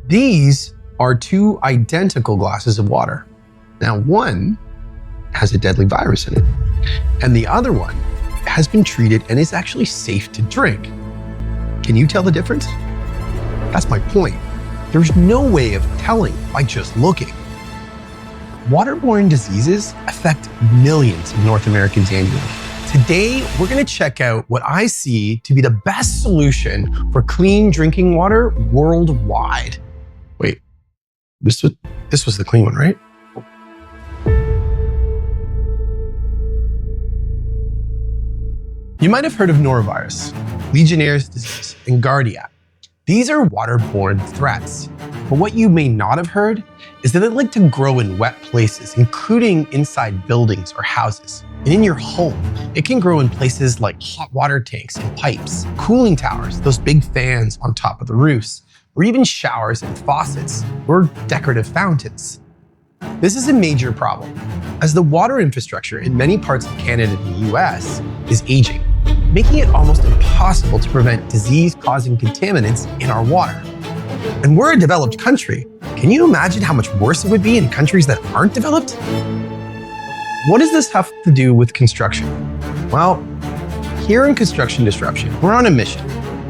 These are two identical glasses of water. Now, one has a deadly virus in it, and the other one has been treated and is actually safe to drink. Can you tell the difference? That's my point. There's no way of telling by just looking. Waterborne diseases affect millions of North Americans annually. Today, we're going to check out what I see to be the best solution for clean drinking water worldwide. Wait, this was the clean one, right? You might have heard of Norovirus, Legionnaires disease, and Giardia. These are waterborne threats, but what you may not have heard is that they like to grow in wet places, including inside buildings or houses. And in your home, it can grow in places like hot water tanks and pipes, cooling towers, those big fans on top of the roofs, or even showers and faucets or decorative fountains. This is a major problem, as the water infrastructure in many parts of Canada and the US is aging, making it almost impossible to prevent disease-causing contaminants in our water. And we're a developed country. Can you imagine how much worse it would be in countries that aren't developed? What does this have to do with construction? Well, here in Construction Disruption, we're on a mission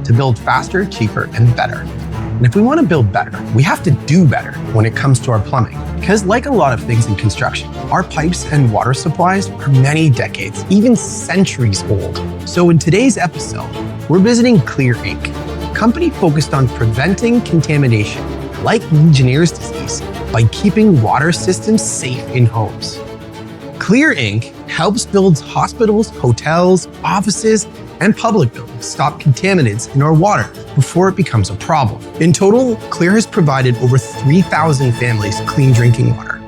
to build faster, cheaper, and better. And if we want to build better, we have to do better when it comes to our plumbing. Because like a lot of things in construction, our pipes and water supplies are many decades, even centuries old. So in today's episode, we're visiting Clear Inc., a company focused on preventing contamination, like Legionnaires disease, by keeping water systems safe in homes. Clear Inc. helps build hospitals, hotels, offices, and public buildings stop contaminants in our water before it becomes a problem. In total, Clear has provided over 3,000 families clean drinking water.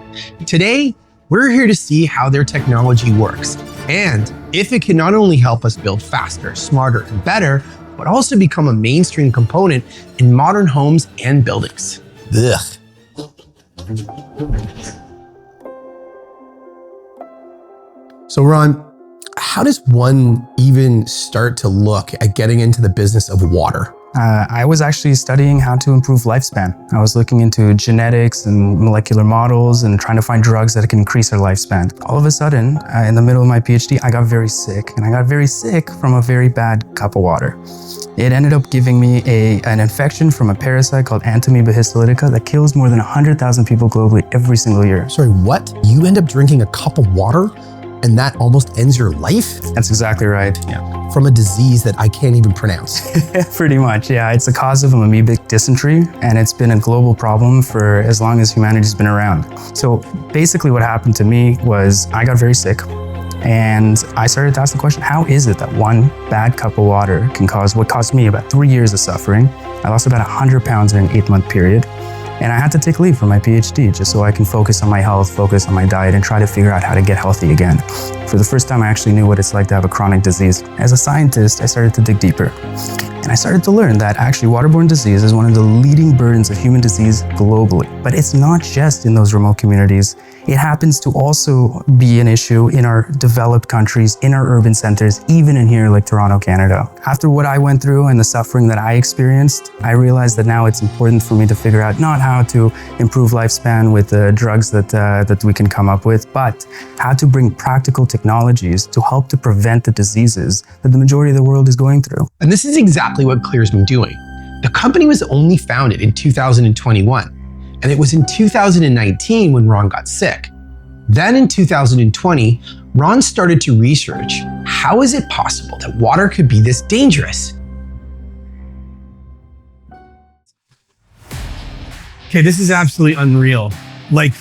Today, we're here to see how their technology works and if it can not only help us build faster, smarter, and better, but also become a mainstream component in modern homes and buildings. Ugh. So Ron, how does one even start to look at getting into the business of water? I was actually studying how to improve lifespan. I was looking into genetics and molecular models and trying to find drugs that can increase our lifespan. All of a sudden, in the middle of my PhD, I got very sick, and I got very sick from a very bad cup of water. It ended up giving me an infection from a parasite called Entamoeba histolytica that kills more than 100,000 people globally every single year. Sorry, what? You end up drinking a cup of water and that almost ends your life? That's exactly right, yeah. From a disease that I can't even pronounce. Pretty much, yeah. It's the cause of amoebic dysentery, and it's been a global problem for as long as humanity's been around. So basically what happened to me was I got very sick, and I started to ask the question, how is it that one bad cup of water can cause what caused me about 3 years of suffering? I lost about 100 pounds in an 8-month period. And I had to take leave from my PhD just so I can focus on my health, focus on my diet, and try to figure out how to get healthy again. For the first time, I actually knew what it's like to have a chronic disease. As a scientist, I started to dig deeper. And I started to learn that actually waterborne disease is one of the leading burdens of human disease globally. But it's not just in those remote communities. It happens to also be an issue in our developed countries, in our urban centers, even in here like Toronto, Canada. After what I went through and the suffering that I experienced, I realized that now it's important for me to figure out not how to improve lifespan with the drugs that we can come up with, but how to bring practical technologies to help to prevent the diseases that the majority of the world is going through. And this is exactly what Clear's been doing. The company was only founded in 2021. And it was in 2019 when Ron got sick. Then in 2020, Ron started to research, how is it possible that water could be this dangerous? Okay, this is absolutely unreal. Like,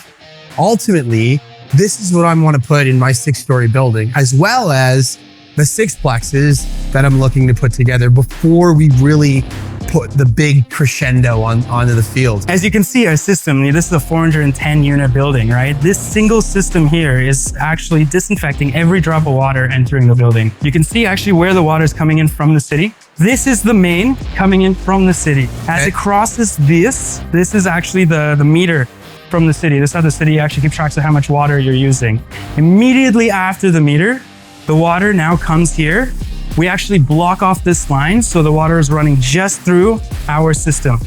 ultimately, this is what I want to put in my 6-story building, as well as the 6plexes that I'm looking to put together before we really put the big crescendo onto the field. As you can see, our system, this is a 410 unit building, right? This single system here is actually disinfecting every drop of water entering the building. You can see actually where the water is coming in from the city. This is the main coming in from the city. As it crosses this is actually the meter from the city. This is how the city actually keeps track of how much water you're using. Immediately after the meter, the water now comes here. We actually block off this line so the water is running just through our system.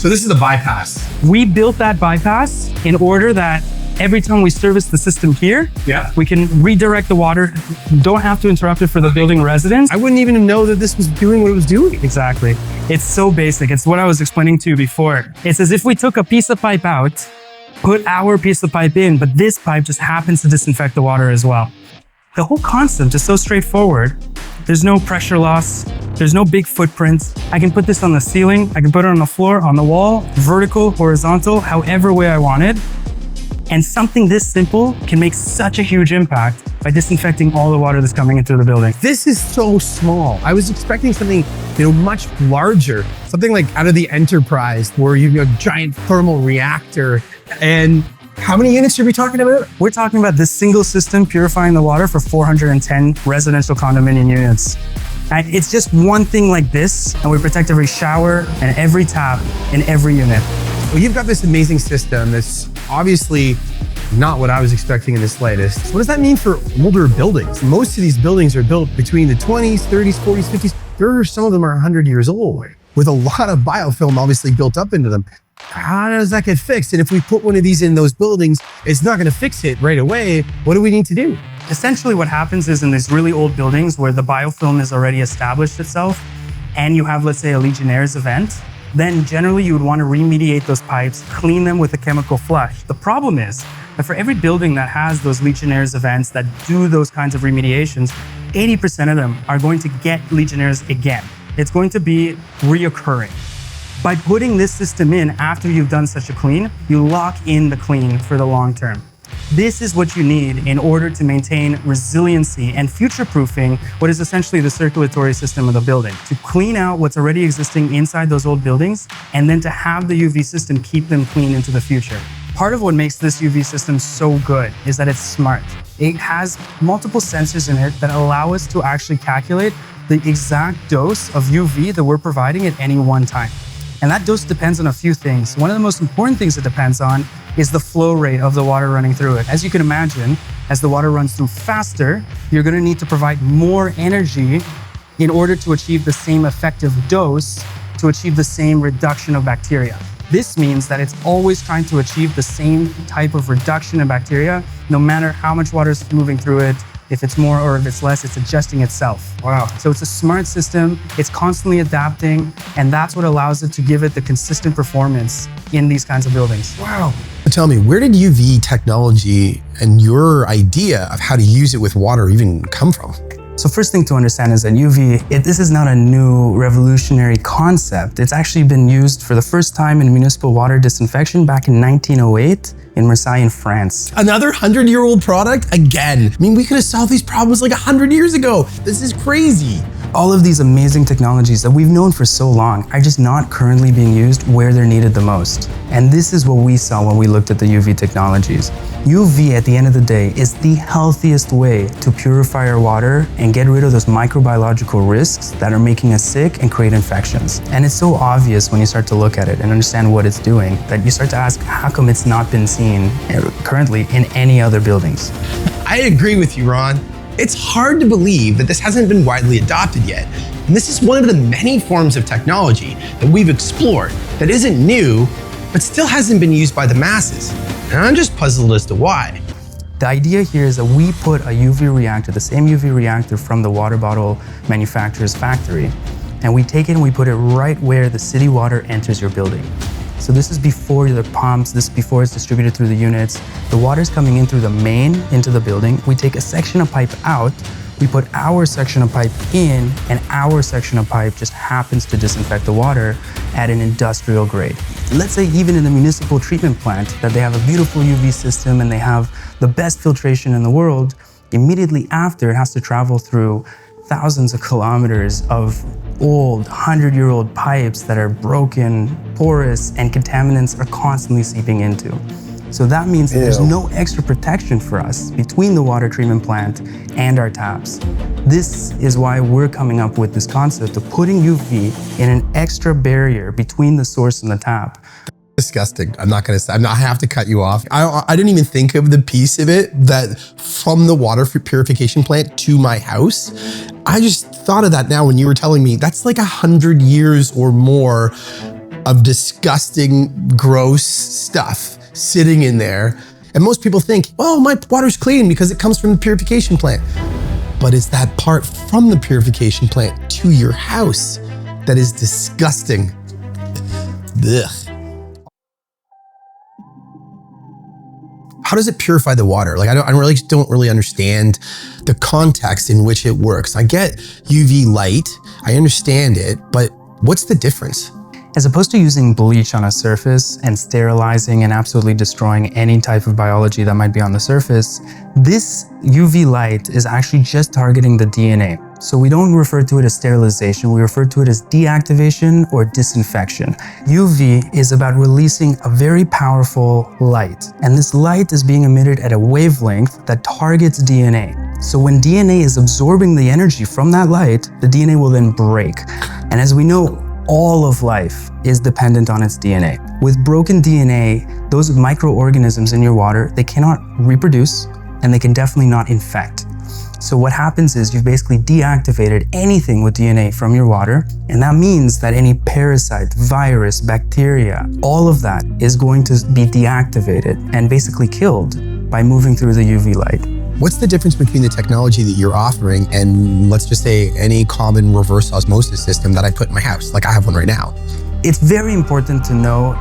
So this is the bypass. We built that bypass in order that every time we service the system here, we can redirect the water, don't have to interrupt it for the building residents. I wouldn't even know that this was doing what it was doing. Exactly. It's so basic. It's what I was explaining to you before. It's as if we took a piece of pipe out, put our piece of pipe in, but this pipe just happens to disinfect the water as well. The whole concept is so straightforward. There's no pressure loss. There's no big footprints. I can put this on the ceiling. I can put it on the floor, on the wall, vertical, horizontal, however way I want it. And something this simple can make such a huge impact by disinfecting all the water that's coming into the building. This is so small. I was expecting something, much larger. Something like out of the Enterprise where you have a giant thermal reactor. And how many units are we talking about? We're talking about this single system purifying the water for 410 residential condominium units. And it's just one thing like this, and we protect every shower and every tap in every unit. Well, you've got this amazing system that's obviously not what I was expecting in the slightest. What does that mean for older buildings? Most of these buildings are built between the 20s, 30s, 40s, 50s. Some of them are 100 years old with a lot of biofilm obviously built up into them. How does that get fixed? And if we put one of these in those buildings, it's not going to fix it right away. What do we need to do? Essentially what happens is in these really old buildings where the biofilm has already established itself and you have, let's say, a Legionnaires event, then generally you would want to remediate those pipes, clean them with a chemical flush. The problem is that for every building that has those Legionnaires events that do those kinds of remediations, 80% of them are going to get Legionnaires again. It's going to be reoccurring. By putting this system in after you've done such a clean, you lock in the clean for the long term. This is what you need in order to maintain resiliency and future-proofing what is essentially the circulatory system of the building. To clean out what's already existing inside those old buildings, and then to have the UV system keep them clean into the future. Part of what makes this UV system so good is that it's smart. It has multiple sensors in it that allow us to actually calculate the exact dose of UV that we're providing at any one time. And that dose depends on a few things. One of the most important things it depends on is the flow rate of the water running through it. As you can imagine, as the water runs through faster, you're going to need to provide more energy in order to achieve the same effective dose, to achieve the same reduction of bacteria. This means that it's always trying to achieve the same type of reduction in bacteria, no matter how much water is moving through it. If it's more or if it's less, it's adjusting itself. Wow. So it's a smart system, it's constantly adapting, and that's what allows it to give it the consistent performance in these kinds of buildings. Wow. Tell me, where did UV technology and your idea of how to use it with water even come from? So first thing to understand is that UV, this is not a new revolutionary concept. It's actually been used for the first time in municipal water disinfection back in 1908 in Marseille in France. Another 100-year-old product? Again. I mean, we could have solved these problems like 100 years ago. This is crazy. All of these amazing technologies that we've known for so long are just not currently being used where they're needed the most. And this is what we saw when we looked at the UV technologies. UV, at the end of the day, is the healthiest way to purify our water and get rid of those microbiological risks that are making us sick and create infections. And it's so obvious when you start to look at it and understand what it's doing that you start to ask, how come it's not been seen currently in any other buildings? I agree with you, Ron. It's hard to believe that this hasn't been widely adopted yet. And this is one of the many forms of technology that we've explored that isn't new, but still hasn't been used by the masses. And I'm just puzzled as to why. The idea here is that we put a UV reactor, the same UV reactor from the water bottle manufacturer's factory, and we take it and we put it right where the city water enters your building. So this is before the pumps, this is before it's distributed through the units. The water's coming in through the main into the building. We take a section of pipe out, we put our section of pipe in, and our section of pipe just happens to disinfect the water at an industrial grade. Let's say even in the municipal treatment plant that they have a beautiful UV system and they have the best filtration in the world, immediately after it has to travel through thousands of kilometers of old 100-year-old pipes that are broken, porous, and contaminants are constantly seeping into. So that means that there's no extra protection for us between the water treatment plant and our taps. This is why we're coming up with this concept of putting UV in an extra barrier between the source and the tap. Disgusting. I have to cut you off. I didn't even think of the piece of it that from the water purification plant to my house. I just thought of that now when you were telling me that's like 100 years or more of disgusting, gross stuff sitting in there. And most people think, oh, my water's clean because it comes from the purification plant. But it's that part from the purification plant to your house that is disgusting. Ugh. How does it purify the water? Like, I really don't really understand the context in which it works. I get UV light, I understand it, but what's the difference? As opposed to using bleach on a surface and sterilizing and absolutely destroying any type of biology that might be on the surface, this UV light is actually just targeting the DNA. So we don't refer to it as sterilization, we refer to it as deactivation or disinfection. UV is about releasing a very powerful light, and this light is being emitted at a wavelength that targets DNA. So when DNA is absorbing the energy from that light, the DNA will then break. And as we know, all of life is dependent on its DNA. With broken DNA, those microorganisms in your water, they cannot reproduce and they can definitely not infect. So what happens is you've basically deactivated anything with DNA from your water, and that means that any parasite, virus, bacteria, all of that is going to be deactivated and basically killed by moving through the UV light. What's the difference between the technology that you're offering and, let's just say, any common reverse osmosis system that I put in my house? Like I have one right now. It's very important to know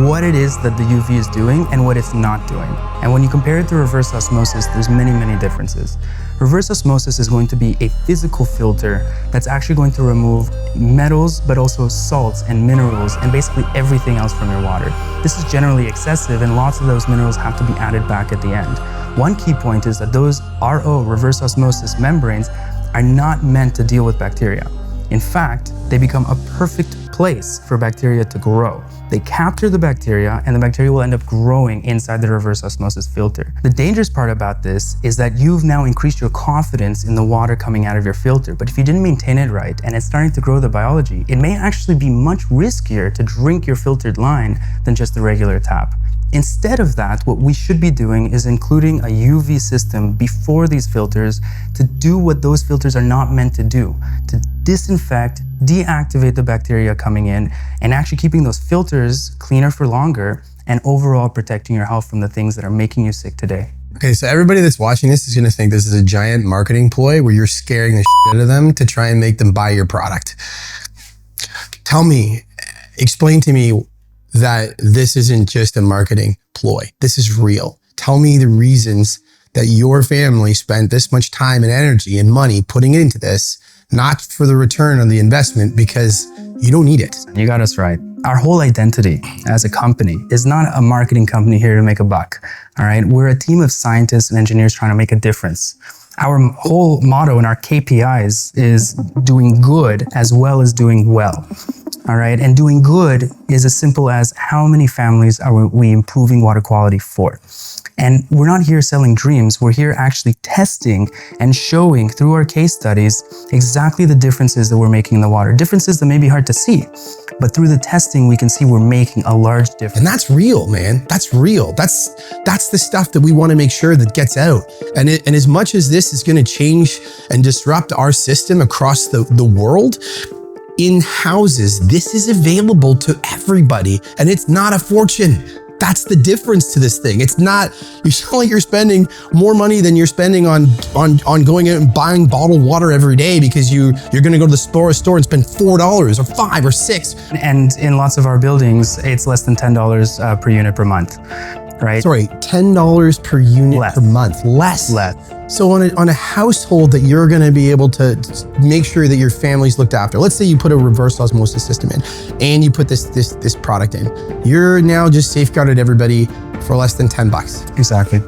what it is that the UV is doing and what it's not doing. And when you compare it to reverse osmosis, there's many, many differences. Reverse osmosis is going to be a physical filter that's actually going to remove metals, but also salts and minerals and basically everything else from your water. This is generally excessive, and lots of those minerals have to be added back at the end. One key point is that those RO, reverse osmosis membranes, are not meant to deal with bacteria. In fact, they become a perfect place for bacteria to grow. They capture the bacteria, and the bacteria will end up growing inside the reverse osmosis filter. The dangerous part about this is that you've now increased your confidence in the water coming out of your filter, but if you didn't maintain it right and it's starting to grow the biology, it may actually be much riskier to drink your filtered line than just the regular tap. Instead of that, what we should be doing is including a UV system before these filters to do what those filters are not meant to do, to disinfect, deactivate the bacteria coming in, and actually keeping those filters cleaner for longer and overall protecting your health from the things that are making you sick today. Okay, so everybody that's watching this is gonna think this is a giant marketing ploy where you're scaring the shit out of them to try and make them buy your product. Tell me, explain to me that this isn't just a marketing ploy. This is real. Tell me the reasons that your family spent this much time and energy and money putting into this, not for the return on the investment, because you don't need it. You got us right. Our whole identity as a company is not a marketing company here to make a buck, all right? We're a team of scientists and engineers trying to make a difference. Our whole motto and our KPIs is doing good as well as doing well. All right, and doing good is as simple as how many families are we improving water quality for? And we're not here selling dreams, we're here actually testing and showing through our case studies exactly the differences that we're making in the water. Differences that may be hard to see, but through the testing we can see we're making a large difference. And that's real, man. That's real. That's the stuff that we want to make sure that gets out. And as much as this is going to change and disrupt our system across the world, in houses, this is available to everybody, and it's not a fortune. That's the difference to this thing. It's not, you sound like you're spending more money than you're spending on going out and buying bottled water every day because you're gonna go to the store and spend $4 or $5 or $6. And in lots of our buildings, it's less than $10 per unit per month, right? Sorry, $10 per unit per month. Less. So on a household that you're gonna be able to make sure that your family's looked after, let's say you put a reverse osmosis system in and you put this product in, you're now just safeguarded everybody for less than $10. Exactly.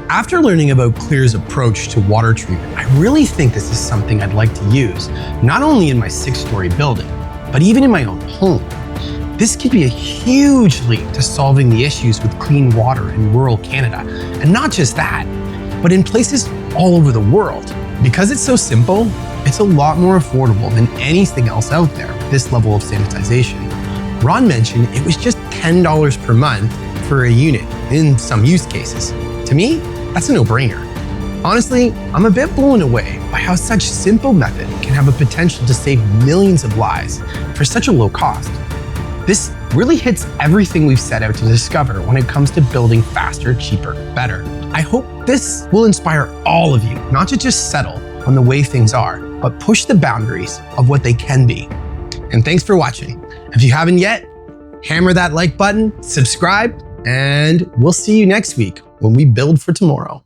After learning about Clear's approach to water treatment, I really think this is something I'd like to use, not only in my 6-story building, but even in my own home. This could be a huge leap to solving the issues with clean water in rural Canada. And not just that, but in places all over the world. Because it's so simple, it's a lot more affordable than anything else out there with this level of sanitization. Ron mentioned it was just $10 per month for a unit in some use cases. To me, that's a no-brainer. Honestly, I'm a bit blown away by how such simple method can have a potential to save millions of lives for such a low cost. This really hits everything we've set out to discover when it comes to building faster, cheaper, better. I hope this will inspire all of you, not to just settle on the way things are, but push the boundaries of what they can be. And thanks for watching. If you haven't yet, hammer that like button, subscribe, and we'll see you next week when we build for tomorrow.